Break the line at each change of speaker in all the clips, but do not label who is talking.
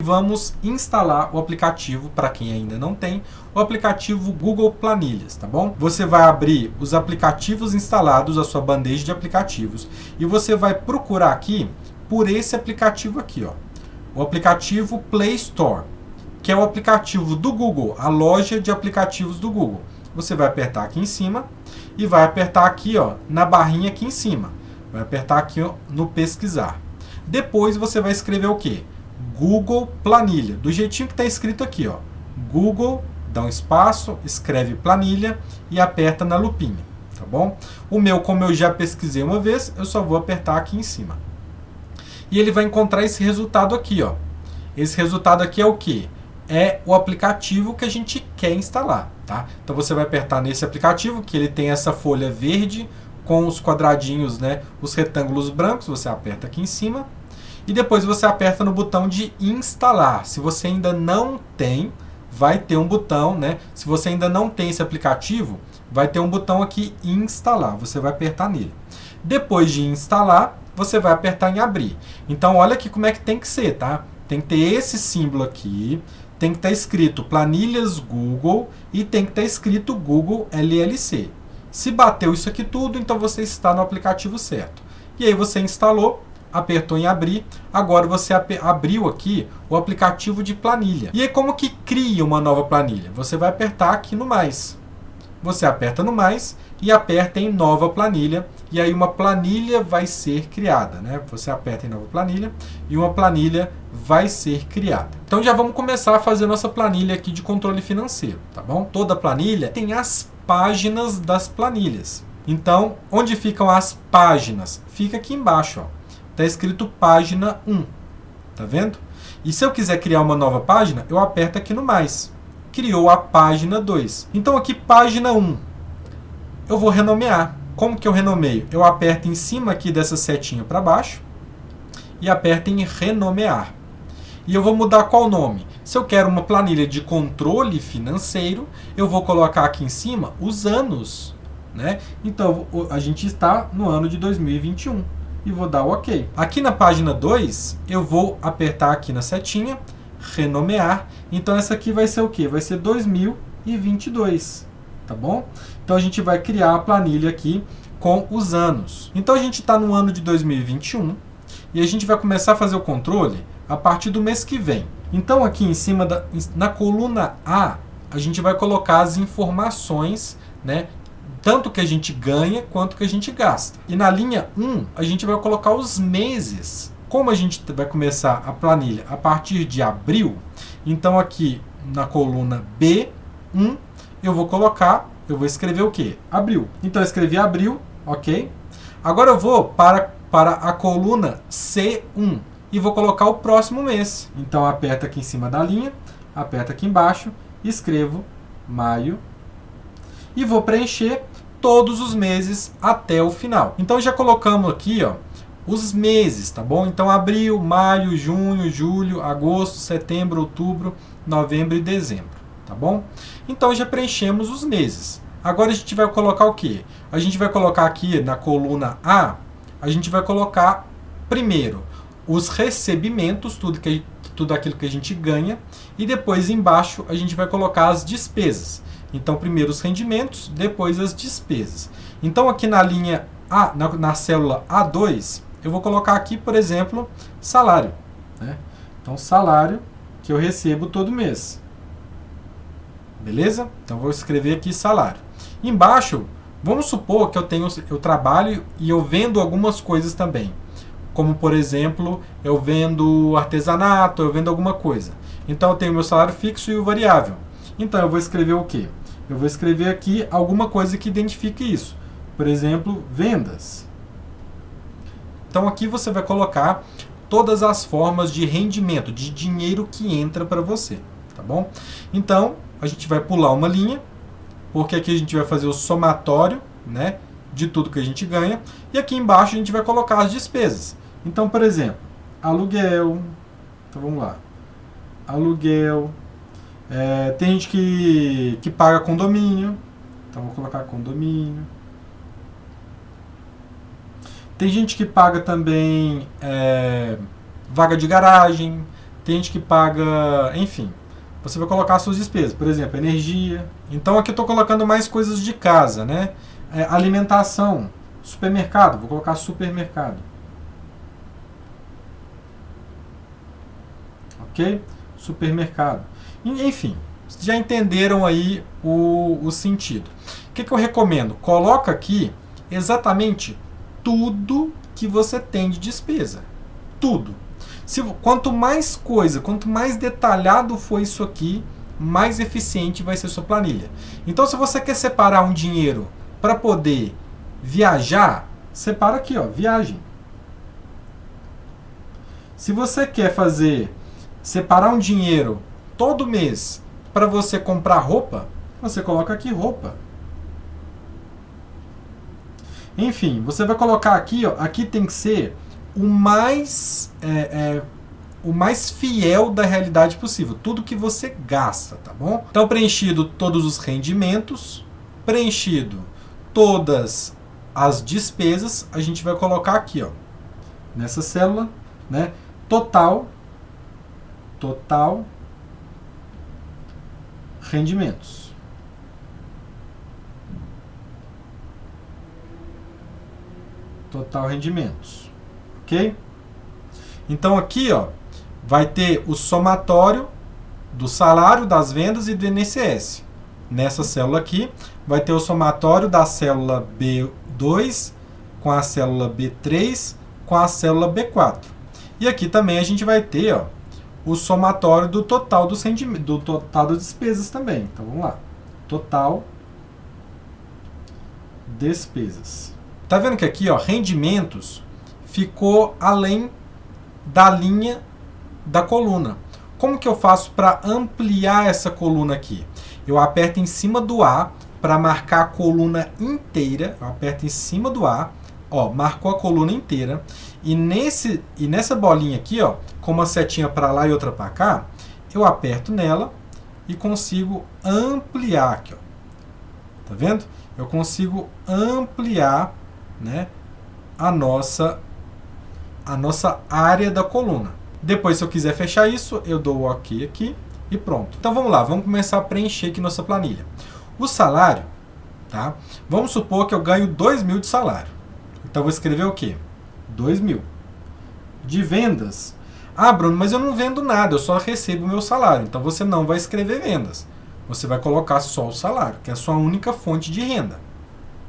Vamos instalar o aplicativo, para quem ainda não tem, o aplicativo Google Planilhas, tá bom? Você vai abrir os aplicativos instalados, a sua bandeja de aplicativos, e você vai procurar aqui por esse aplicativo aqui, ó, o aplicativo Play Store, que é o aplicativo do Google, a loja de aplicativos do Google. Você vai apertar aqui em cima e vai apertar aqui, ó, na barrinha aqui em cima. Vai apertar aqui, ó, no pesquisar. Depois você vai escrever o quê? Google Planilha, do jeitinho que está escrito aqui, ó. Google, dá um espaço, escreve planilha e aperta na lupinha, tá bom? O meu, como eu já pesquisei uma vez, eu só vou apertar aqui em cima. E ele vai encontrar esse resultado aqui, ó. Esse resultado aqui é o quê? É o aplicativo que a gente quer instalar, tá? Então você vai apertar nesse aplicativo, que ele tem essa folha verde com os quadradinhos, né, os retângulos brancos, você aperta aqui em cima. E depois você aperta no botão de instalar. Se você ainda não tem, vai ter um botão, né? Se você ainda não tem esse aplicativo, vai ter um botão aqui instalar. Você vai apertar nele. Depois de instalar, você vai apertar em abrir. Então olha aqui como é que tem que ser, tá? Tem que ter esse símbolo aqui, tem que estar escrito Planilhas Google e tem que estar escrito Google LLC. Se bateu isso aqui tudo, então você está no aplicativo certo. E aí você instalou, apertou em abrir, agora você abriu aqui o aplicativo de planilha. E aí como que cria uma nova planilha? Você vai apertar aqui no mais. Você aperta no mais e aperta em nova planilha, e aí uma planilha vai ser criada, né? Você aperta em nova planilha e uma planilha vai ser criada. Então já vamos começar a fazer nossa planilha aqui de controle financeiro, tá bom? Toda planilha tem as páginas das planilhas. Então, onde ficam as páginas? Fica aqui embaixo, ó. Está escrito página 1, tá vendo? E se eu quiser criar uma nova página, eu aperto aqui no mais. Criou a página 2. Então aqui, página 1, eu vou renomear. Como que eu renomeio? Eu aperto em cima aqui dessa setinha para baixo e aperto em renomear. E eu vou mudar qual nome? Se eu quero uma planilha de controle financeiro, eu vou colocar aqui em cima os anos, né? Então, a gente está no ano de 2021. E vou dar o OK. Aqui na página 2, eu vou apertar aqui na setinha, renomear. Então essa aqui vai ser o quê? Vai ser 2022, tá bom? Então a gente vai criar a planilha aqui com os anos. Então a gente está no ano de 2021 e a gente vai começar a fazer o controle a partir do mês que vem. Então aqui em cima, na coluna A, a gente vai colocar as informações, né? Tanto que a gente ganha quanto que a gente gasta. E na linha 1, a gente vai colocar os meses. Como a gente vai começar a planilha a partir de abril, então aqui na coluna B1, eu vou escrever o quê? Abril. Então eu escrevi abril, ok? Agora eu vou para a coluna C1 e vou colocar o próximo mês. Então aperta aqui em cima da linha, aperta aqui embaixo, escrevo maio, e vou preencher todos os meses até o final. Então já colocamos aqui, ó, os meses, tá bom? Então abril, maio, junho, julho, agosto, setembro, outubro, novembro e dezembro, tá bom? Então já preenchemos os meses. Agora a gente vai colocar o quê? A gente vai colocar aqui na coluna A, a gente vai colocar primeiro os recebimentos, tudo aquilo que a gente ganha, e depois embaixo a gente vai colocar as despesas. Então, primeiro os rendimentos, depois as despesas. Então, aqui na linha A, na célula A2, eu vou colocar aqui, por exemplo, salário, né? Então, salário que eu recebo todo mês. Beleza? Então, vou escrever aqui salário. Embaixo, vamos supor que eu trabalho e eu vendo algumas coisas também. Como, por exemplo, eu vendo artesanato, eu vendo alguma coisa. Então, eu tenho meu salário fixo e o variável. Então, eu vou escrever o quê? Eu vou escrever aqui alguma coisa que identifique isso. Por exemplo, vendas. Então, aqui você vai colocar todas as formas de rendimento, de dinheiro que entra para você, tá bom? Então, a gente vai pular uma linha, porque aqui a gente vai fazer o somatório, né, de tudo que a gente ganha. E aqui embaixo a gente vai colocar as despesas. Então, por exemplo, aluguel. Então, vamos lá. Aluguel. Tem gente que paga condomínio, então vou colocar condomínio. Tem gente que paga também vaga de garagem, tem gente que paga, enfim. Você vai colocar as suas despesas, por exemplo, energia. Então aqui eu estou colocando mais coisas de casa, né? Alimentação, supermercado, vou colocar supermercado. Ok? Supermercado. Enfim, já entenderam aí o sentido. O que eu recomendo? Coloca aqui exatamente tudo que você tem de despesa. Tudo. Quanto mais coisa, quanto mais detalhado for isso aqui, mais eficiente vai ser sua planilha. Então, se você quer separar um dinheiro para poder viajar, separa aqui, ó, viagem. Se você quer separar um dinheiro todo mês para você comprar roupa, você coloca aqui roupa. Enfim, você vai colocar aqui, ó, aqui tem que ser o mais fiel da realidade possível. Tudo que você gasta, tá bom? Então, preenchido todos os rendimentos, preenchido todas as despesas, a gente vai colocar aqui, ó, nessa célula, né? Total rendimentos. Total rendimentos. Ok? Então aqui, ó, vai ter o somatório do salário, das vendas e do INSS. Nessa célula aqui, vai ter o somatório da célula B2 com a célula B3 com a célula B4. E aqui também a gente vai ter, ó, o somatório do total dos rendimentos, do total das despesas também. Então vamos lá. Total despesas. Tá vendo que aqui, ó, rendimentos ficou além da linha da coluna. Como que eu faço para ampliar essa coluna aqui? Eu aperto em cima do A para marcar a coluna inteira. Eu aperto em cima do A, ó, marcou a coluna inteira. E nessa bolinha aqui, ó, com uma setinha para lá e outra para cá, eu aperto nela e consigo ampliar aqui, ó. Tá vendo? Eu consigo ampliar, né, a nossa área da coluna. Depois, se eu quiser fechar isso, eu dou o OK aqui e pronto. Então vamos lá, vamos começar a preencher aqui nossa planilha. O salário, tá? Vamos supor que eu ganho 2.000 de salário. Então vou escrever o quê? 2.000. De vendas. Ah, Bruno, mas eu não vendo nada, eu só recebo o meu salário. Então você não vai escrever vendas. Você vai colocar só o salário, que é a sua única fonte de renda.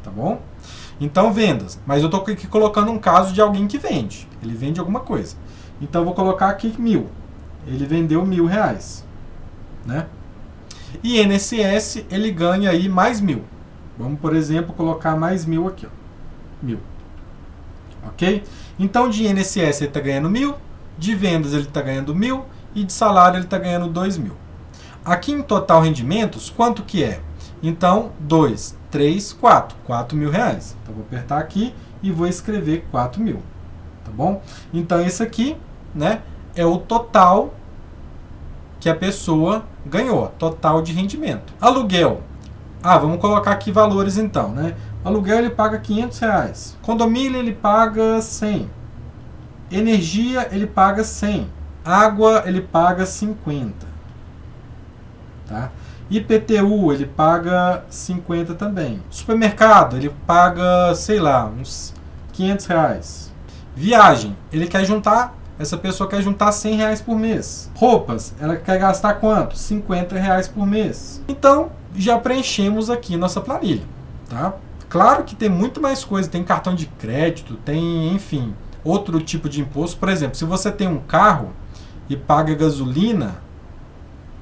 Tá bom? Então, vendas. Mas eu estou aqui colocando um caso de alguém que vende. Ele vende alguma coisa. Então, eu vou colocar aqui 1.000. Ele vendeu R$1.000. Né? E INSS, ele ganha aí mais 1.000. Vamos, por exemplo, colocar mais 1.000 aqui. Ó. 1.000. Ok? Então, de INSS ele está ganhando 1.000. De vendas ele está ganhando 1.000. E de salário ele está ganhando 2.000. Aqui em total rendimentos, quanto que é? Então, 2, 3, 4. R$4.000. Então, vou apertar aqui e vou escrever 4.000. Tá bom? Então, esse aqui, né, é o total que a pessoa ganhou. Total de rendimento. Aluguel. Ah, vamos colocar aqui valores então, né? Aluguel ele paga R$500. Condomínio ele paga 100. Energia ele paga 100. Água ele paga 50. Tá? IPTU ele paga 50 também. Supermercado ele paga, sei lá, uns R$500. Viagem, ele quer juntar, essa pessoa quer juntar R$100 por mês. Roupas, ela quer gastar quanto? R$50 por mês. Então, já preenchemos aqui nossa planilha. Tá? Claro que tem muito mais coisa, tem cartão de crédito, tem, enfim, outro tipo de imposto. Por exemplo, se você tem um carro e paga gasolina,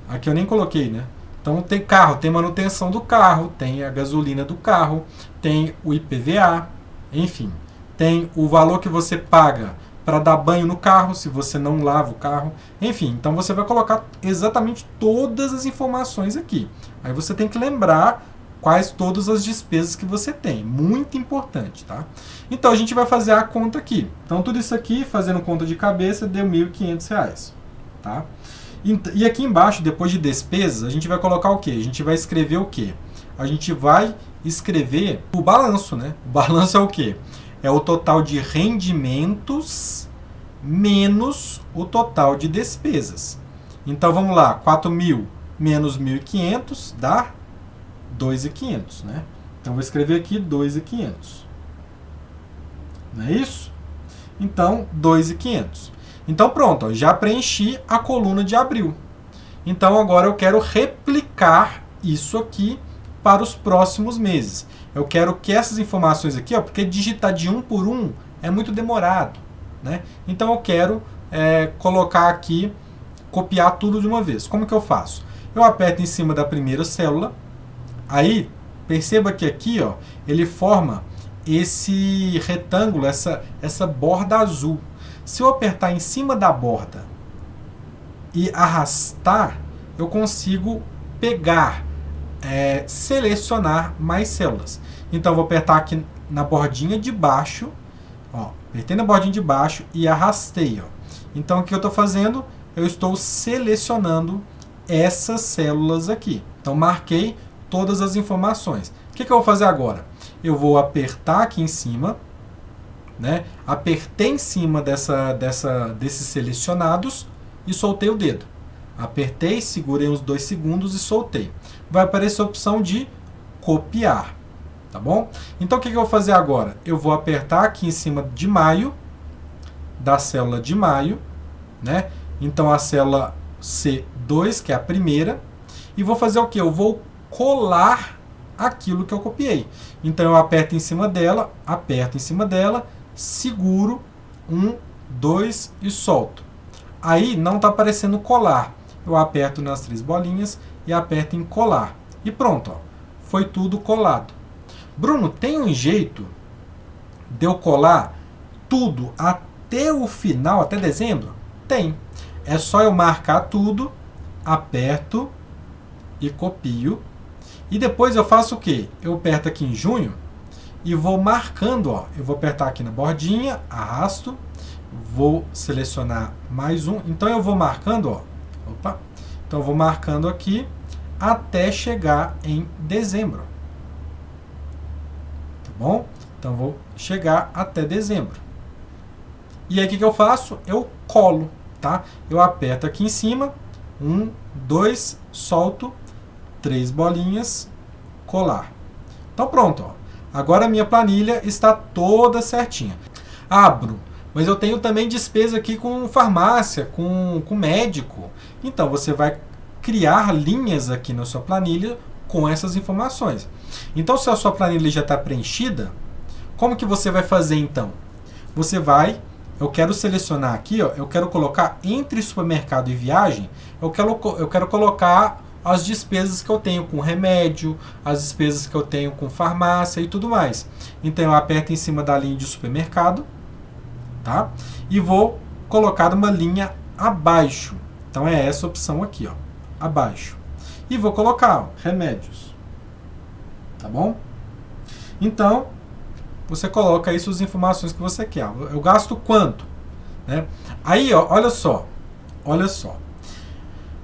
aqui eu nem coloquei, né? Então tem carro, tem manutenção do carro, tem a gasolina do carro, tem o IPVA, enfim, tem o valor que você paga para dar banho no carro, se você não lava o carro, enfim, então você vai colocar exatamente todas as informações aqui. Aí você tem que lembrar quais todas as despesas que você tem, muito importante, tá? Então a gente vai fazer a conta aqui. Então tudo isso aqui, fazendo conta de cabeça, deu R$1.500, tá? E aqui embaixo, depois de despesas, a gente vai colocar o quê? A gente vai escrever o quê? A gente vai escrever o balanço, né? O balanço é o quê? É o total de rendimentos menos o total de despesas. Então, vamos lá, 4.000 menos 1.500 dá 2.500, né? Então, vou escrever aqui 2.500. Não é isso? Então, 2.500. Então, pronto, ó, já preenchi a coluna de abril. Então, agora eu quero replicar isso aqui para os próximos meses. Eu quero que essas informações aqui, ó, porque digitar de um por um é muito demorado, né? Então, eu quero colocar aqui, copiar tudo de uma vez. Como que eu faço? Eu aperto em cima da primeira célula. Aí, perceba que aqui, ó, ele forma esse retângulo, essa borda azul. Se eu apertar em cima da borda e arrastar, eu consigo pegar, selecionar mais células. Então, eu vou apertar aqui na bordinha de baixo, ó, apertei na bordinha de baixo e arrastei. Ó. Então, o que eu estou fazendo? Eu estou selecionando essas células aqui. Então, marquei todas as informações. O que eu vou fazer agora? Eu vou apertar aqui em cima, né? Apertei em cima desses selecionados e soltei o dedo. Apertei, segurei uns 2 segundos e soltei. Vai aparecer a opção de copiar, tá bom? Então, o que eu vou fazer agora? Eu vou apertar aqui em cima de maio, da célula de maio, né? Então, a célula C2, que é a primeira, e vou fazer o quê? Eu vou colar aquilo que eu copiei. Então, eu aperto em cima dela, seguro, 1, 2 e solto. Aí, não está aparecendo colar. Eu aperto nas 3 bolinhas e aperto em colar. E pronto, ó, foi tudo colado. Bruno, tem um jeito de eu colar tudo até o final, até dezembro? Tem. É só eu marcar tudo, aperto e copio. E depois eu faço o quê? Eu aperto aqui em junho e vou marcando. Ó. Eu vou apertar aqui na bordinha, arrasto, vou selecionar mais um. Então eu vou marcando, ó. Opa. Então eu vou marcando aqui até chegar em dezembro. Tá bom? Então eu vou chegar até dezembro. E aí o que eu faço? Eu colo, tá? Eu aperto aqui em cima, 1, 2, solto, 3 bolinhas, colar. Então pronto, ó. Agora a minha planilha está toda certinha. Abro, mas eu tenho também despesa aqui com farmácia, com médico. Então você vai criar linhas aqui na sua planilha com essas informações. Então, se a sua planilha já está preenchida, como que você vai fazer então? Você vai, eu quero selecionar aqui, ó, eu quero colocar entre supermercado e viagem, eu quero colocar as despesas que eu tenho com remédio, as despesas que eu tenho com farmácia e tudo mais. Então, eu aperto em cima da linha de supermercado, tá? E vou colocar uma linha abaixo. Então, é essa opção aqui, ó, abaixo. E vou colocar, ó, remédios. Tá bom? Então, você coloca aí suas informações que você quer. Eu gasto quanto? Né? Aí, ó, olha só.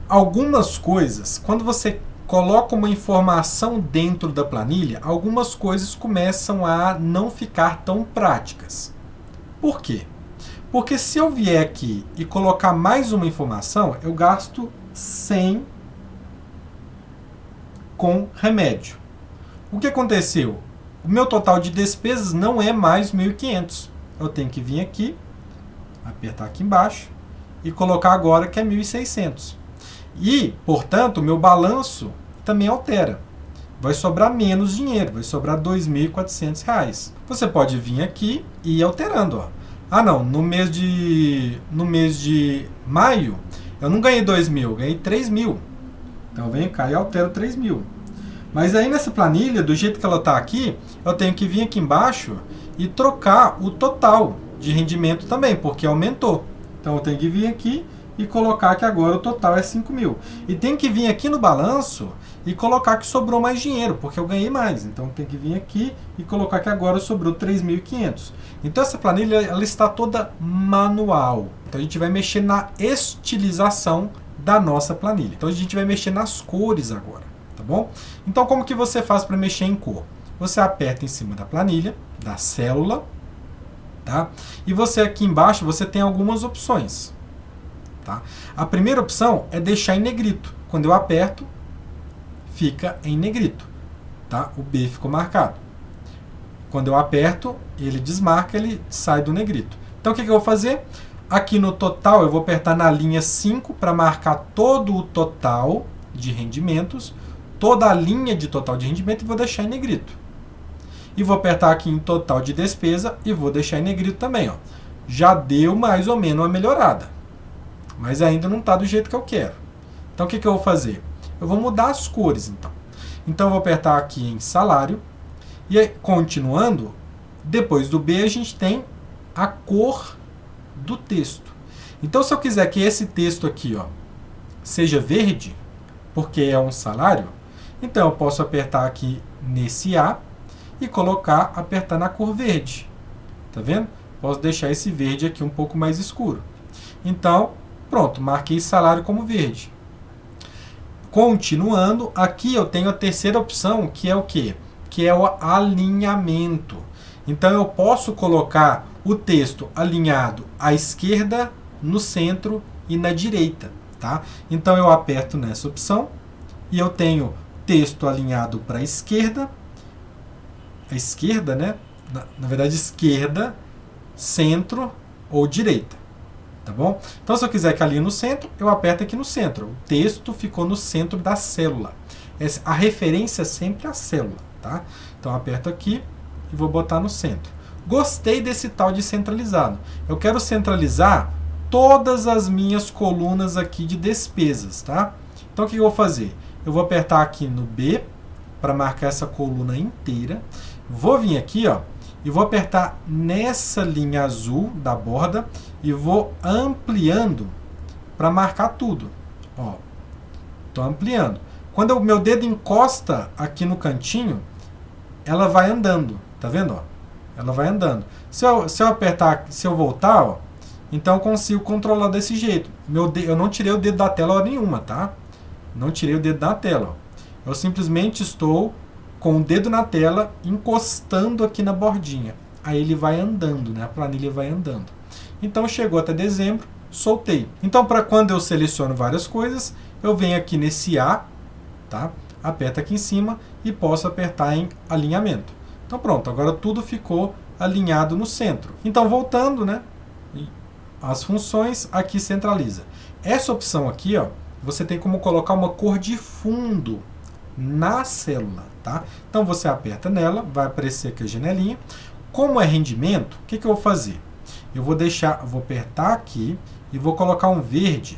Algumas coisas, quando você coloca uma informação dentro da planilha, algumas coisas começam a não ficar tão práticas. Por quê? Porque se eu vier aqui e colocar mais uma informação, eu gasto 100 com remédio. O que aconteceu? O meu total de despesas não é mais 1.500. Eu tenho que vir aqui, apertar aqui embaixo e colocar agora que é 1.600. E, portanto, o meu balanço também altera. Vai sobrar menos dinheiro, vai sobrar R$ 2.400. Você pode vir aqui e ir alterando. Ó. Ah, não, no mês de maio, eu não ganhei 2.000, eu ganhei 3.000. Então, eu venho cá e altero 3.000. Mas aí nessa planilha, do jeito que ela está aqui, eu tenho que vir aqui embaixo e trocar o total de rendimento também, porque aumentou. Então eu tenho que vir aqui e colocar que agora o total é 5.000. E tem que vir aqui no balanço e colocar que sobrou mais dinheiro, porque eu ganhei mais. Então tem que vir aqui e colocar que agora sobrou 3.500. Então essa planilha ela está toda manual. Então a gente vai mexer na estilização da nossa planilha. Então a gente vai mexer nas cores agora. Tá bom? Então, como que você faz para mexer em cor? Você aperta em cima da planilha, da célula, tá? E você aqui embaixo, você tem algumas opções, tá? A primeira opção é deixar em negrito. Quando eu aperto, fica em negrito, tá? O B ficou marcado. Quando eu aperto, ele desmarca, ele sai do negrito. Então, o que eu vou fazer? Aqui no total, eu vou apertar na linha 5 para marcar todo o total de rendimentos, toda a linha de total de rendimento, e vou deixar em negrito. E vou apertar aqui em total de despesa e vou deixar em negrito também, ó. Já deu mais ou menos uma melhorada, mas ainda não está do jeito que eu quero. Então, o que eu vou fazer? Eu vou mudar as cores, então. Então, eu vou apertar aqui em salário. E aí, continuando, depois do B, a gente tem a cor do texto. Então, se eu quiser que esse texto aqui, ó, seja verde, porque é um salário, então eu posso apertar aqui nesse A e apertar na cor verde. Tá vendo? Posso deixar esse verde aqui um pouco mais escuro. Então, pronto, marquei salário como verde. Continuando, aqui eu tenho a terceira opção, que é o quê? Que é o alinhamento. Então, eu posso colocar o texto alinhado à esquerda, no centro e na direita, tá? Então, eu aperto nessa opção e eu tenho texto alinhado para a esquerda, né? Na verdade, esquerda, centro ou direita, tá bom? Então, se eu quiser que alinhe no centro, eu aperto aqui no centro. O texto ficou no centro da célula. A referência é sempre a célula, tá? Então, eu aperto aqui e vou botar no centro. Gostei desse tal de centralizado. Eu quero centralizar todas as minhas colunas aqui de despesas, tá? Então, o que eu vou fazer? Eu vou apertar aqui no B para marcar essa coluna inteira. Vou vir aqui, ó, e vou apertar nessa linha azul da borda e vou ampliando para marcar tudo. Ó, estou ampliando. Quando o meu dedo encosta aqui no cantinho, ela vai andando, tá vendo? Ó? Ela vai andando. Se eu apertar, se eu voltar, ó, então eu consigo controlar desse jeito. Eu não tirei o dedo da tela hora nenhuma, tá? Não tirei o dedo da tela. Ó. Eu simplesmente estou com o dedo na tela, encostando aqui na bordinha. Aí ele vai andando, né? A planilha vai andando. Então, chegou até dezembro, soltei. Então, para quando eu seleciono várias coisas, eu venho aqui nesse A, tá? Aperto aqui em cima e posso apertar em alinhamento. Então, pronto. Agora tudo ficou alinhado no centro. Então, voltando, né? As funções, aqui centraliza. Essa opção aqui, ó, você tem como colocar uma cor de fundo na célula, tá? Então, você aperta nela, vai aparecer aqui a janelinha. Como é rendimento, o que eu vou fazer? Eu vou apertar aqui e vou colocar um verde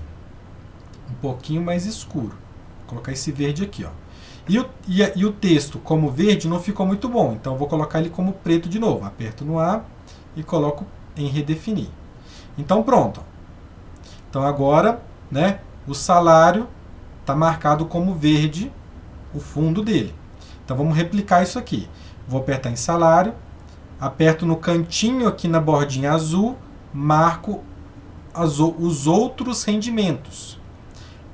um pouquinho mais escuro. Vou colocar esse verde aqui, ó. E o texto como verde não ficou muito bom, então eu vou colocar ele como preto de novo. Aperto no A e coloco em redefinir. Então, pronto. Então, agora, né, o salário está marcado como verde, o fundo dele. Então, vamos replicar isso aqui. Vou apertar em salário, aperto no cantinho aqui na bordinha azul, marco os outros rendimentos.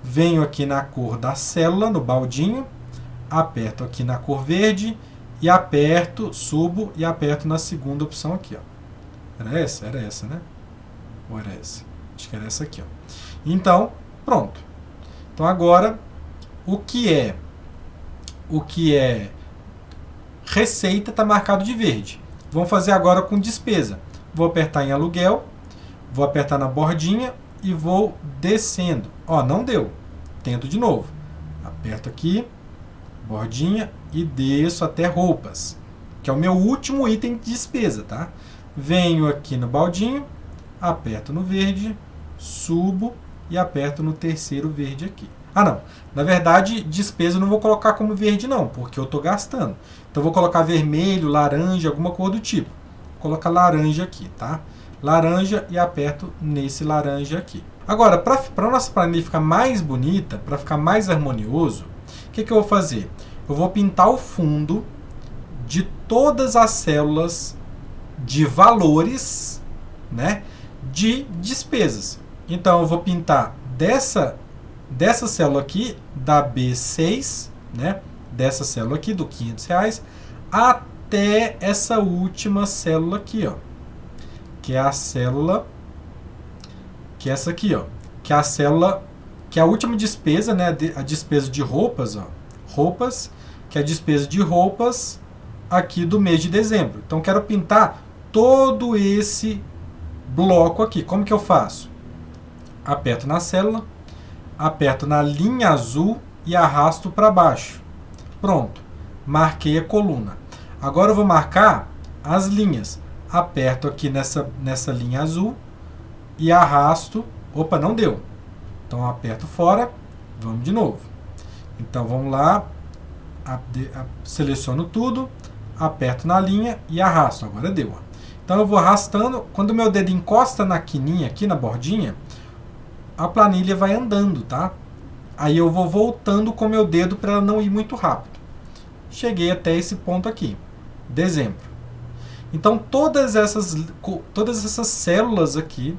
Venho aqui na cor da célula, no baldinho, aperto aqui na cor verde e aperto, subo e aperto na segunda opção aqui, ó. Era essa? Era essa, né? Ou era essa? Acho que era essa aqui, ó. Então, pronto. Então, agora, o que é receita está marcado de verde. Vamos fazer agora com despesa. Vou apertar em aluguel, vou apertar na bordinha e vou descendo. Ó, não deu. Tento de novo. Aperto aqui, bordinha e desço até roupas, que é o meu último item de despesa, tá? Venho aqui no baldinho, aperto no verde, subo e aperto no terceiro verde aqui. Ah, não. Na verdade, despesa eu não vou colocar como verde, não, porque eu estou gastando. Então, eu vou colocar vermelho, laranja, alguma cor do tipo. Vou colocar laranja aqui, tá? Laranja e aperto nesse laranja aqui. Agora, para a nossa planilha ficar mais bonita, para ficar mais harmonioso, o que eu vou fazer? Eu vou pintar o fundo de todas as células de valores, né, de despesas. Então, eu vou pintar dessa célula aqui, da B6, né, dessa célula aqui, do R$500, até essa última célula aqui, ó. que é a célula, que é essa aqui, ó, que é a célula, que é a última despesa, né, a despesa de roupas, ó, roupas, que é a despesa de roupas aqui do mês de dezembro. Então, quero pintar todo esse bloco aqui. Como que eu faço? Aperto na célula, aperto na linha azul e arrasto para baixo. Pronto, marquei a coluna. Agora eu vou marcar as linhas. Aperto aqui nessa linha azul e arrasto. Opa, não deu. Então aperto fora, vamos de novo. Então vamos lá, seleciono tudo, aperto na linha e arrasto. Agora deu. Então eu vou arrastando, quando o meu dedo encosta na quininha, aqui na bordinha, a planilha vai andando, tá? Aí eu vou voltando com o meu dedo para ela não ir muito rápido. Cheguei até esse ponto aqui, dezembro. Então todas essas células aqui,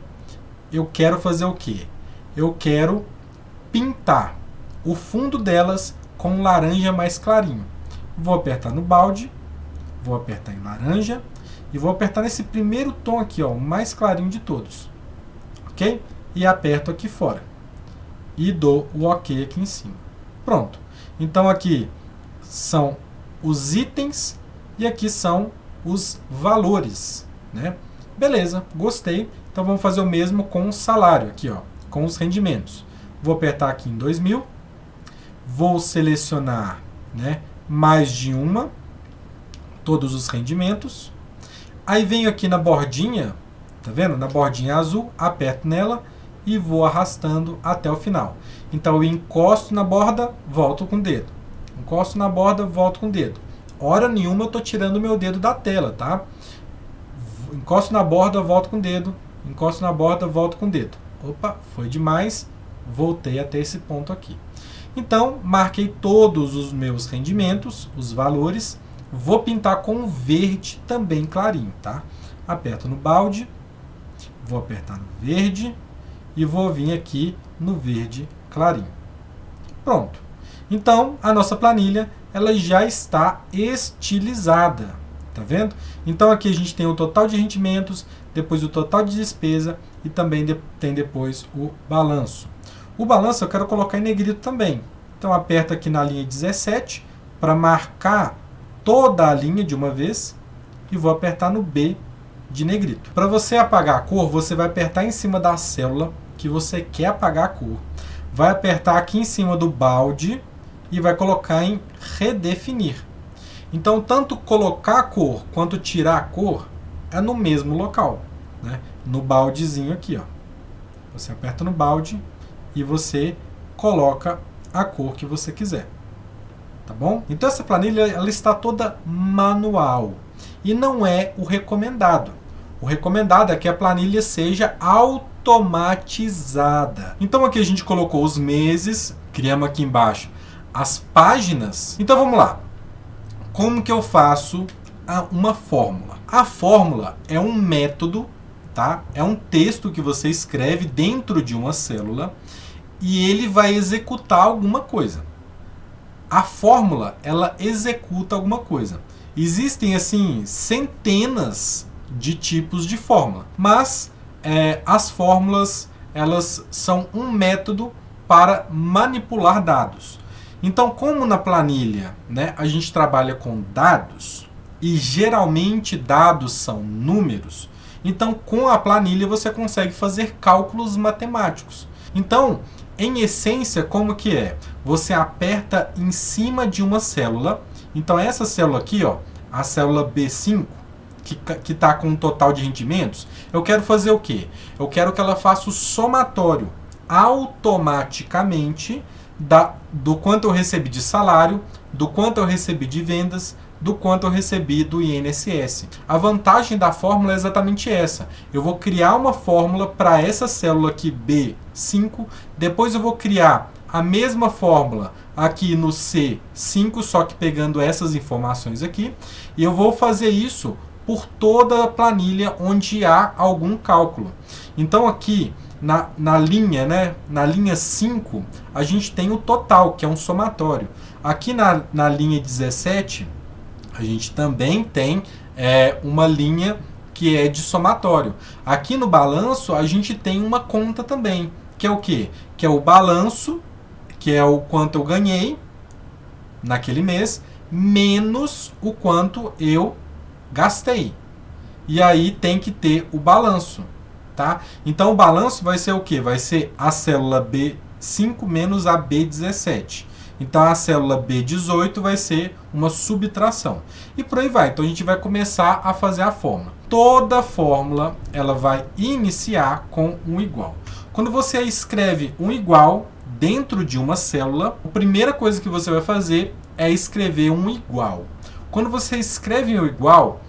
eu quero fazer o quê? Eu quero pintar o fundo delas com um laranja mais clarinho. Vou apertar no balde, vou apertar em laranja e vou apertar nesse primeiro tom aqui, ó, o mais clarinho de todos. Ok? E aperto aqui fora. E dou o OK aqui em cima. Pronto. Então aqui são os itens e aqui são os valores, né? Beleza, gostei. Então vamos fazer o mesmo com o salário aqui, ó, com os rendimentos. Vou apertar aqui em 2000. Vou selecionar, né, mais de uma, todos os rendimentos. Aí venho aqui na bordinha, tá vendo? Na bordinha azul, aperto nela e vou arrastando até o final. Então eu encosto na borda, volto com o dedo. Encosto na borda, volto com o dedo. Hora nenhuma eu estou tirando o meu dedo da tela, tá? Encosto na borda, volto com o dedo. Encosto na borda, volto com o dedo. Opa, foi demais. Voltei até esse ponto aqui. Então, marquei todos os meus rendimentos, os valores. Vou pintar com verde também clarinho, tá? Aperto no balde. Vou apertar no verde. E vou vir aqui no verde clarinho. Pronto. Então, a nossa planilha ela já está estilizada. Tá vendo? Então, aqui a gente tem o total de rendimentos, depois o total de despesa e também tem depois o balanço. O balanço eu quero colocar em negrito também. Então, aperto aqui na linha 17 para marcar toda a linha de uma vez e vou apertar no B de negrito. Para você apagar a cor, você vai apertar em cima da célula que você quer apagar a cor. Vai apertar aqui em cima do balde e vai colocar em redefinir. Então, tanto colocar a cor quanto tirar a cor é no mesmo local, né? No baldezinho aqui, ó. Você aperta no balde e você coloca a cor que você quiser. Tá bom? Então, essa planilha ela está toda manual e não é o recomendado. O recomendado é que a planilha seja automatizada. Então, aqui a gente colocou os meses, criamos aqui embaixo as páginas. Então, vamos lá. Como que eu faço uma fórmula? A fórmula é um método, tá? É um texto que você escreve dentro de uma célula e ele vai executar alguma coisa. A fórmula, ela executa alguma coisa. Existem, assim, centenas de tipos de fórmula, mas as fórmulas, elas são um método para manipular dados. Então, como na planilha, né, a gente trabalha com dados, e geralmente dados são números, então com a planilha você consegue fazer cálculos matemáticos. Então, em essência, como que é? Você aperta em cima de uma célula, então essa célula aqui, ó, a célula B5, que está com um total de rendimentos, eu quero fazer o quê? Eu quero que ela faça o somatório automaticamente do quanto eu recebi de salário, do quanto eu recebi de vendas, do quanto eu recebi do INSS. A vantagem da fórmula é exatamente essa. Eu vou criar uma fórmula para essa célula aqui B5, depois eu vou criar a mesma fórmula aqui no C5, só que pegando essas informações aqui, e eu vou fazer isso por toda a planilha onde há algum cálculo. Então aqui na linha, né, na linha 5, a gente tem o total, que é um somatório. Aqui na linha 17, a gente também tem uma linha que é de somatório. Aqui no balanço, a gente tem uma conta também, que é o quê? Que é o balanço, que é o quanto eu ganhei naquele mês, menos o quanto eu gastei. E aí tem que ter o balanço, tá? Então o balanço vai ser o quê? Vai ser a célula B5 menos a B17. Então a célula B18 vai ser uma subtração. E por aí vai. Então a gente vai começar a fazer a fórmula. Toda fórmula ela vai iniciar com um igual. Quando você escreve um igual dentro de uma célula, a primeira coisa que você vai fazer é escrever um igual. Quando você escreve um igual,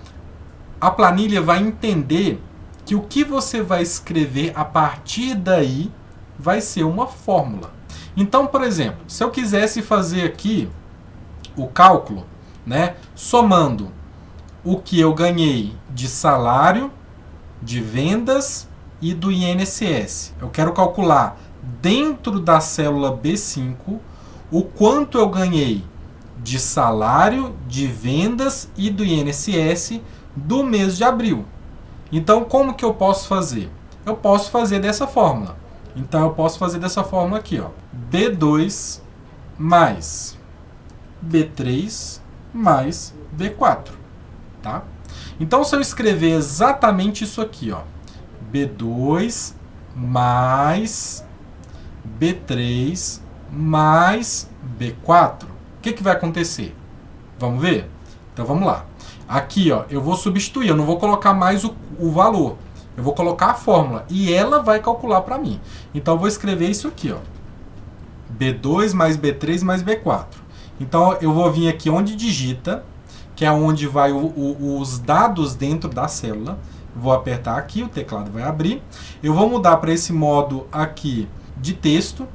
a planilha vai entender que o que você vai escrever a partir daí vai ser uma fórmula. Então, por exemplo, se eu quisesse fazer aqui o cálculo, né, somando o que eu ganhei de salário, de vendas e do INSS. Eu quero calcular dentro da célula B5 o quanto eu ganhei de salário, de vendas e do INSS do mês de abril. Então, como que eu posso fazer? Eu posso fazer dessa fórmula. Então, eu posso fazer dessa fórmula aqui, ó. B2 mais B3 mais B4, tá? Então, se eu escrever exatamente isso aqui, ó, B2 mais B3 mais B4, o que vai acontecer? Vamos ver? Então, vamos lá. Aqui, ó, eu vou substituir, eu não vou colocar mais o valor. Eu vou colocar a fórmula e ela vai calcular para mim. Então, eu vou escrever isso aqui, ó. B2 mais B3 mais B4. Então, eu vou vir aqui onde digita, que é onde vai os dados dentro da célula. Vou apertar aqui, o teclado vai abrir. Eu vou mudar para esse modo aqui de texto,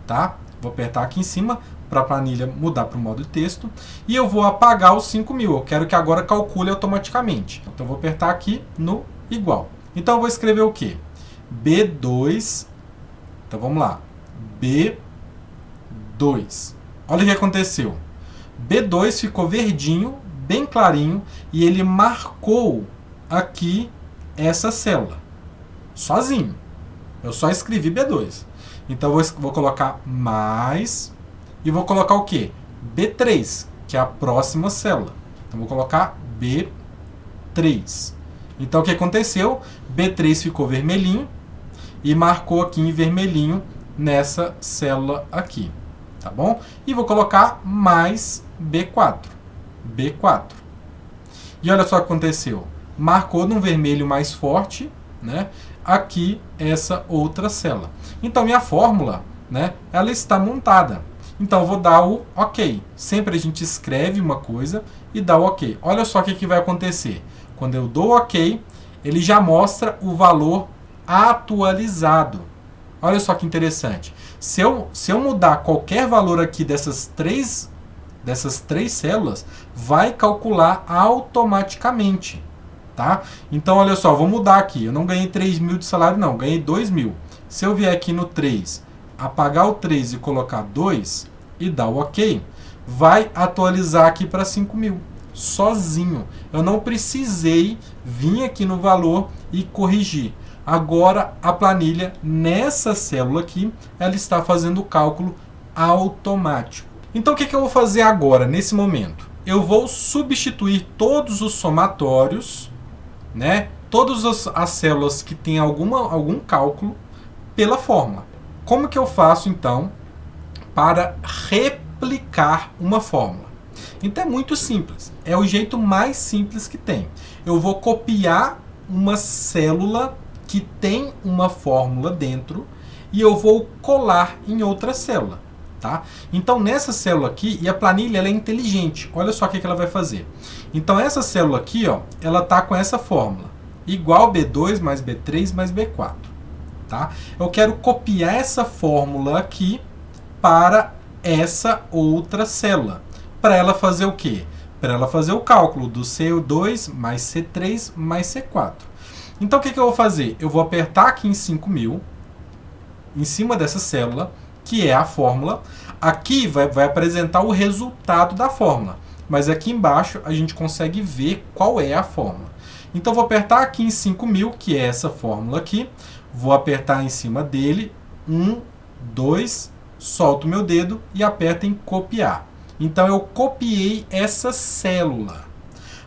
tá? Vou apertar aqui em cima para a planilha mudar para o modo de texto. E eu vou apagar os 5.000. Eu quero que agora calcule automaticamente. Então, eu vou apertar aqui no igual. Então, eu vou escrever o quê? B2. Então, vamos lá. B2. Olha o que aconteceu. B2 ficou verdinho, bem clarinho, e ele marcou aqui essa célula. Sozinho. Eu só escrevi B2. Então, eu vou colocar mais e vou colocar o quê? B3, que é a próxima célula. Então, vou colocar B3. Então, o que aconteceu? B3 ficou vermelhinho e marcou aqui em vermelhinho nessa célula aqui. Tá bom? E vou colocar mais B4. B4. E olha só o que aconteceu. Marcou num vermelho mais forte, né? Aqui, essa outra célula. Então, minha fórmula, né? Ela está montada. Então, eu vou dar o OK. Sempre a gente escreve uma coisa e dá o OK. Olha só o que vai acontecer. Quando eu dou OK, ele já mostra o valor atualizado. Olha só que interessante. Se eu mudar qualquer valor aqui dessas três células, vai calcular automaticamente. Tá? Então, olha só, vou mudar aqui. Eu não ganhei 3.000 de salário, não. Ganhei 2.000. Se eu vier aqui no 3, apagar o 3 e colocar 2 e dar o OK, vai atualizar aqui para 5.000. Sozinho. Eu não precisei vir aqui no valor e corrigir. Agora, a planilha, nessa célula aqui, ela está fazendo o cálculo automático. Então, o que eu vou fazer agora, nesse momento? Eu vou substituir todos os somatórios, né? Todas as células que têm algum cálculo, pela fórmula. Como que eu faço, então, para replicar uma fórmula? Então, é muito simples. É o jeito mais simples que tem. Eu vou copiar uma célula que tem uma fórmula dentro e eu vou colar em outra célula. Tá? Então, nessa célula aqui, e a planilha ela é inteligente. Olha só o que ela vai fazer. Então, essa célula aqui, ó, ela está com essa fórmula. Igual B2 mais B3 mais B4. Tá? Eu quero copiar essa fórmula aqui para essa outra célula. Para ela fazer o quê? Para ela fazer o cálculo do C2 mais C3 mais C4. Então, o que eu vou fazer? Eu vou apertar aqui em 5.000, em cima dessa célula, que é a fórmula. Aqui vai apresentar o resultado da fórmula. Mas aqui embaixo a gente consegue ver qual é a fórmula. Então, vou apertar aqui em 5.000, que é essa fórmula aqui. Vou apertar em cima dele, 1, 2, solto meu dedo e aperto em copiar. Então, eu copiei essa célula.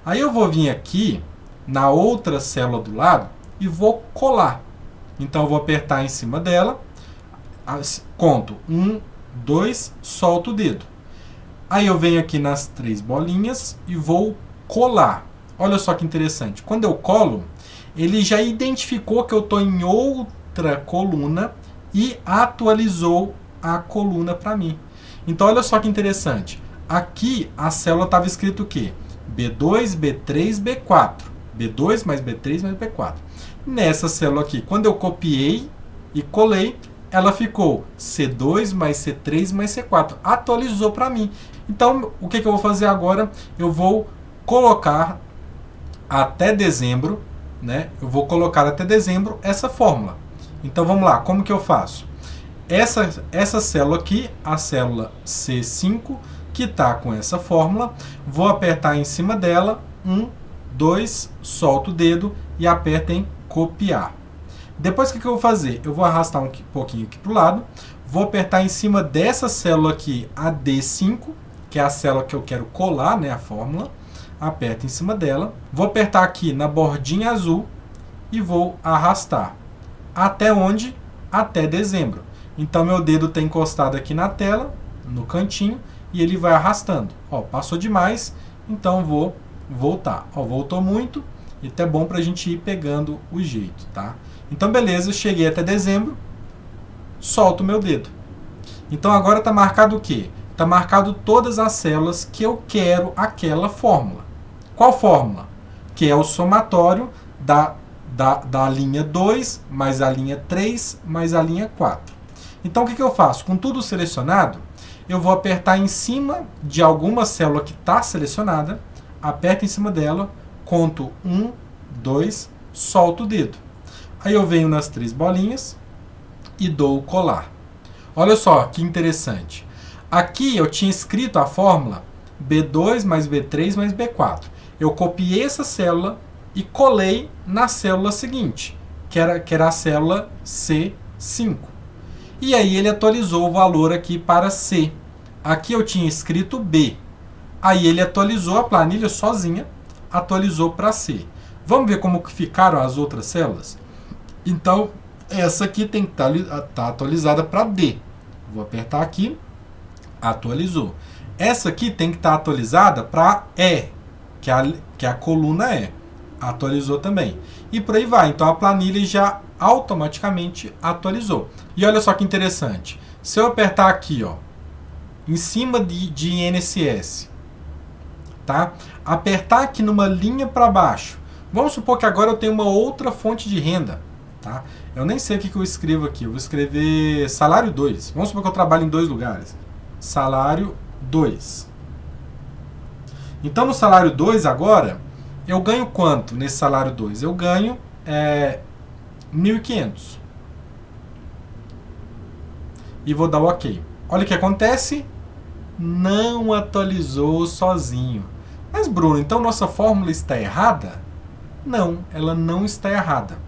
Aí, eu vou vir aqui na outra célula do lado e vou colar. Então, eu vou apertar em cima dela, conto 1, 2, solto o dedo. Aí, eu venho aqui nas 3 bolinhas e vou colar. Olha só que interessante. Quando eu colo, ele já identificou que eu estou em outra coluna e atualizou a coluna para mim. Então, olha só que interessante. Aqui, a célula estava escrito o quê? B2, B3, B4. B2 mais B3 mais B4. Nessa célula aqui, quando eu copiei e colei, ela ficou C2 mais C3 mais C4. Atualizou para mim. Então, o que eu vou fazer agora? Eu vou colocar até dezembro, né? Eu vou colocar até dezembro essa fórmula. Então, vamos lá. Como que eu faço? Essa célula aqui, a célula C5, que está com essa fórmula, vou apertar em cima dela, 1, 2, solto o dedo e aperto em copiar. Depois, o que eu vou fazer? Eu vou arrastar um pouquinho aqui para o lado, vou apertar em cima dessa célula aqui, a D5, que é a célula que eu quero colar, né, a fórmula. Aperto em cima dela, vou apertar aqui na bordinha azul e vou arrastar. Até onde? Até dezembro. Então, meu dedo está encostado aqui na tela, no cantinho, e ele vai arrastando. Ó, passou demais, então vou voltar. Ó, voltou muito, e até bom para a gente ir pegando o jeito, tá? Então, beleza, cheguei até dezembro, solto o meu dedo. Então, agora está marcado o quê? Está marcado todas as células que eu quero aquela fórmula. Qual fórmula? Que é o somatório da linha 2, mais a linha 3, mais a linha 4. Então, o que eu faço? Com tudo selecionado, eu vou apertar em cima de alguma célula que está selecionada, aperto em cima dela, conto 1, 2, solto o dedo. Aí eu venho nas 3 bolinhas e dou o colar. Olha só que interessante. Aqui eu tinha escrito a fórmula B2 mais B3 mais B4. Eu copiei essa célula e colei na célula seguinte, que era a célula C5. E aí ele atualizou o valor aqui para C. Aqui eu tinha escrito B. Aí ele atualizou a planilha sozinha, atualizou para C. Vamos ver como que ficaram as outras células? Então, essa aqui tem que estar atualizada para D. Vou apertar aqui, atualizou. Essa aqui tem que estar atualizada para E, que é a coluna E. Atualizou também. E por aí vai. Então, a planilha já automaticamente atualizou. E olha só que interessante. Se eu apertar aqui, ó, em cima de INSS, tá? Apertar aqui numa linha para baixo. Vamos supor que agora eu tenho uma outra fonte de renda, tá? Eu nem sei o que eu escrevo aqui. Eu vou escrever salário 2. Vamos supor que eu trabalho em 2 lugares. Salário 2. Então, no salário 2 agora, eu ganho quanto nesse salário 2? Eu ganho 1.500. E vou dar o OK. Olha o que acontece. Não atualizou sozinho. Mas, Bruno, então nossa fórmula está errada? Não, ela não está errada.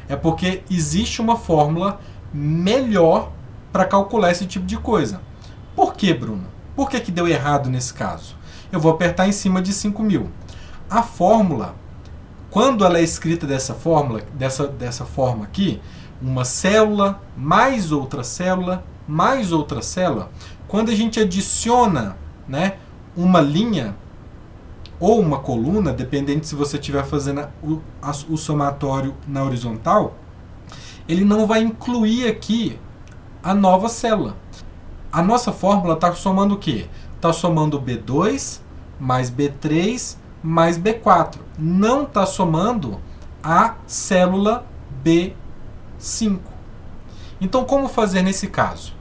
É porque existe uma fórmula melhor para calcular esse tipo de coisa. Por que, Bruno? Por que deu errado nesse caso? Eu vou apertar em cima de 5.000. A fórmula, quando ela é escrita dessa forma aqui, uma célula, mais outra célula, mais outra célula, quando a gente adiciona, né, uma linha ou uma coluna, dependendo se você estiver fazendo o somatório na horizontal, ele não vai incluir aqui a nova célula. A nossa fórmula está somando o quê? Está somando B2 mais B3 mais B4. Não está somando a célula B5. Então, como fazer nesse caso?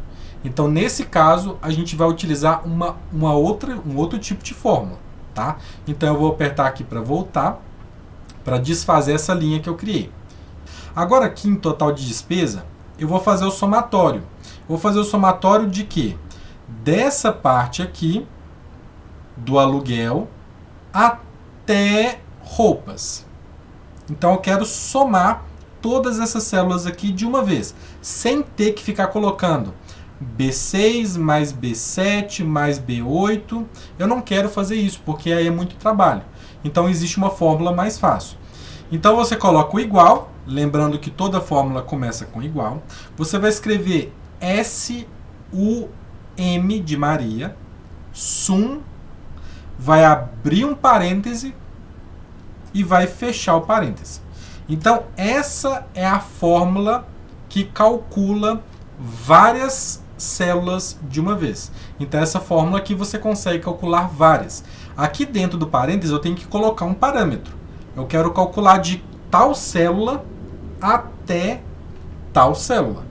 Então, nesse caso, a gente vai utilizar um outro tipo de fórmula. Tá? Então, eu vou apertar aqui para voltar, para desfazer essa linha que eu criei. Agora, aqui em total de despesa, eu vou fazer o somatório. Vou fazer o somatório de quê? Dessa parte aqui, do aluguel, até roupas. Então eu quero somar todas essas células aqui de uma vez, sem ter que ficar colocando B6 mais B7 mais B8. Eu não quero fazer isso, porque aí é muito trabalho. Então existe uma fórmula mais fácil. Então você coloca o igual, lembrando que toda fórmula começa com igual. Você vai escrever SUM de Maria, sum, vai abrir um parêntese e vai fechar o parêntese. Então essa é a fórmula que calcula várias células de uma vez. Então essa fórmula aqui você consegue calcular várias. Aqui dentro do parêntese eu tenho que colocar um parâmetro. Eu quero calcular de tal célula até tal célula.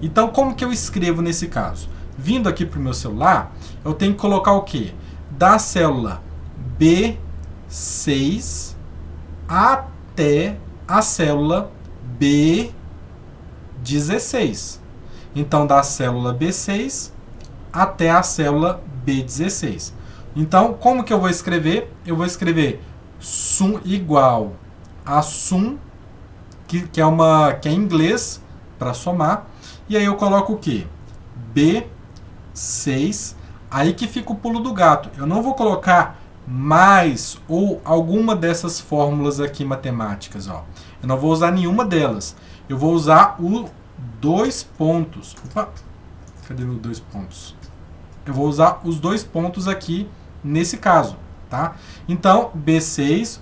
Então como que eu escrevo nesse caso? Vindo aqui para o meu celular, eu tenho que colocar o quê? Da célula B6 até a célula B16. Então, da célula B6 até a célula B16. Então, como que eu vou escrever? Eu vou escrever sum igual a sum, que é em inglês, para somar. E aí eu coloco o quê? B6. Aí que fica o pulo do gato. Eu não vou colocar mais ou alguma dessas fórmulas aqui matemáticas. Ó. Eu não vou usar nenhuma delas. Eu vou usar o 2 pontos. Opa, cadê meus 2 pontos? Eu vou usar os 2 pontos aqui nesse caso, tá? Então, B6,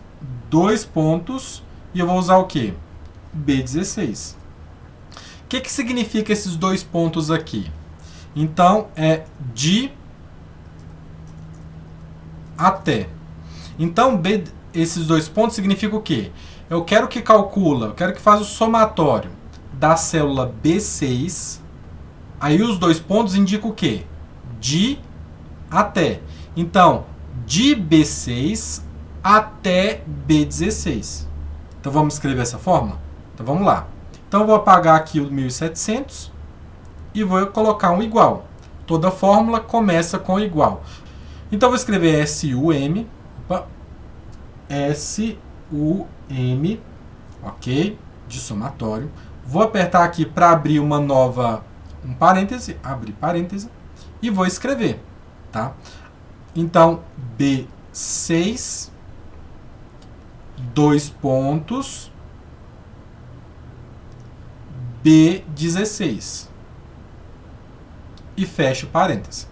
2 pontos, e eu vou usar o quê? B16. O que significa esses 2 pontos aqui? Então, é de até. Então, esses 2 pontos significa o quê? Eu quero que faça o somatório da célula B6. Aí os 2 pontos indicam o quê? De até. Então, de B6 até B16. Então, vamos escrever essa fórmula? Então, vamos lá. Então, eu vou apagar aqui o 1700 e vou colocar um igual. Toda fórmula começa com igual. Então, eu vou escrever SUM. SUM, ok? De somatório. Vou apertar aqui para abrir um parêntese, abrir parêntese, e vou escrever, tá? Então, B6, 2 pontos, B16. E fecho parêntese.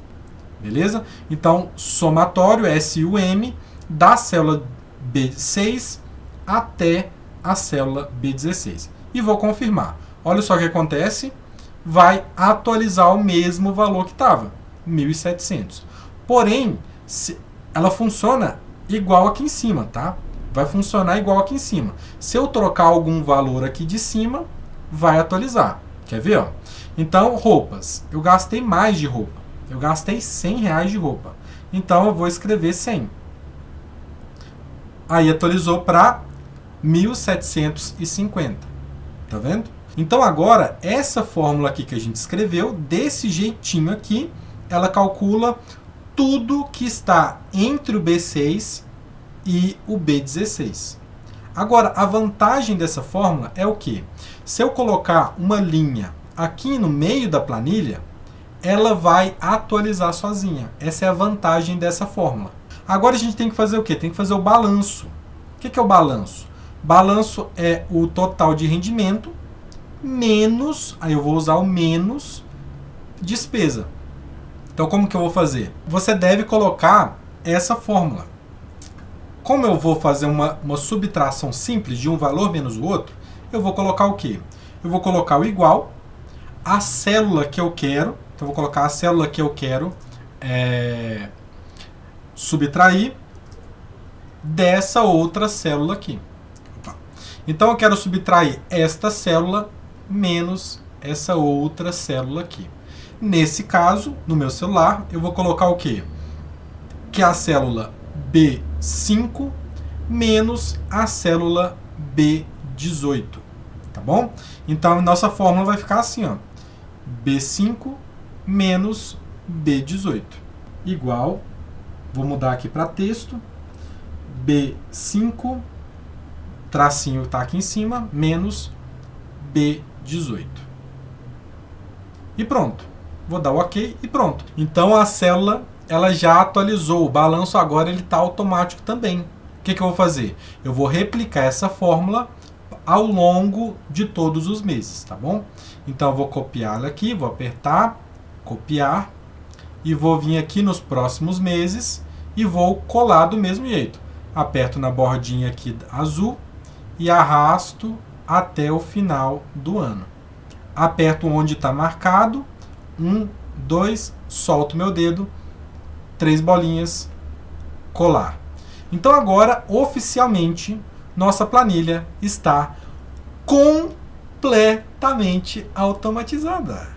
Beleza? Então, somatório SUM da célula B6 até a célula B16. E vou confirmar. Olha só o que acontece. Vai atualizar o mesmo valor que estava, 1.700. Porém, ela funciona igual aqui em cima, tá? Vai funcionar igual aqui em cima. Se eu trocar algum valor aqui de cima, vai atualizar. Quer ver? Ó? Então, roupas. Eu gastei mais de roupa. Eu gastei R$100 de roupa. Então, eu vou escrever 100. Aí atualizou para 1.750. Tá vendo? Então agora, essa fórmula aqui que a gente escreveu, desse jeitinho aqui, ela calcula tudo que está entre o B6 e o B16. Agora, a vantagem dessa fórmula é o quê? Se eu colocar uma linha aqui no meio da planilha, ela vai atualizar sozinha. Essa é a vantagem dessa fórmula. Agora a gente tem que fazer o quê? Tem que fazer o balanço. O que é o balanço? Balanço é o total de rendimento menos, aí eu vou usar o menos, despesa. Então, como que eu vou fazer? Você deve colocar essa fórmula. Como eu vou fazer uma subtração simples de um valor menos o outro, eu vou colocar o quê? Eu vou colocar o igual, a célula que eu quero, então eu vou colocar a célula que eu quero subtrair dessa outra célula aqui. Então, eu quero subtrair esta célula menos essa outra célula aqui. Nesse caso, no meu celular, eu vou colocar o quê? Que é a célula B5 menos a célula B18. Tá bom? Então, a nossa fórmula vai ficar assim, ó. B5 menos B18. Igual, vou mudar aqui para texto, B5 tracinho que está aqui em cima, menos B18. E pronto. Vou dar o OK e pronto. Então a célula ela já atualizou. O balanço agora ele está automático também. O que eu vou fazer? Eu vou replicar essa fórmula ao longo de todos os meses, tá bom? Então eu vou copiá-la aqui, vou apertar, copiar, e vou vir aqui nos próximos meses e vou colar do mesmo jeito. Aperto na bordinha aqui azul e arrasto até o final do ano. Aperto onde está marcado, 1, 2, solto meu dedo, 3 bolinhas, colar. Então agora, oficialmente, nossa planilha está completamente automatizada.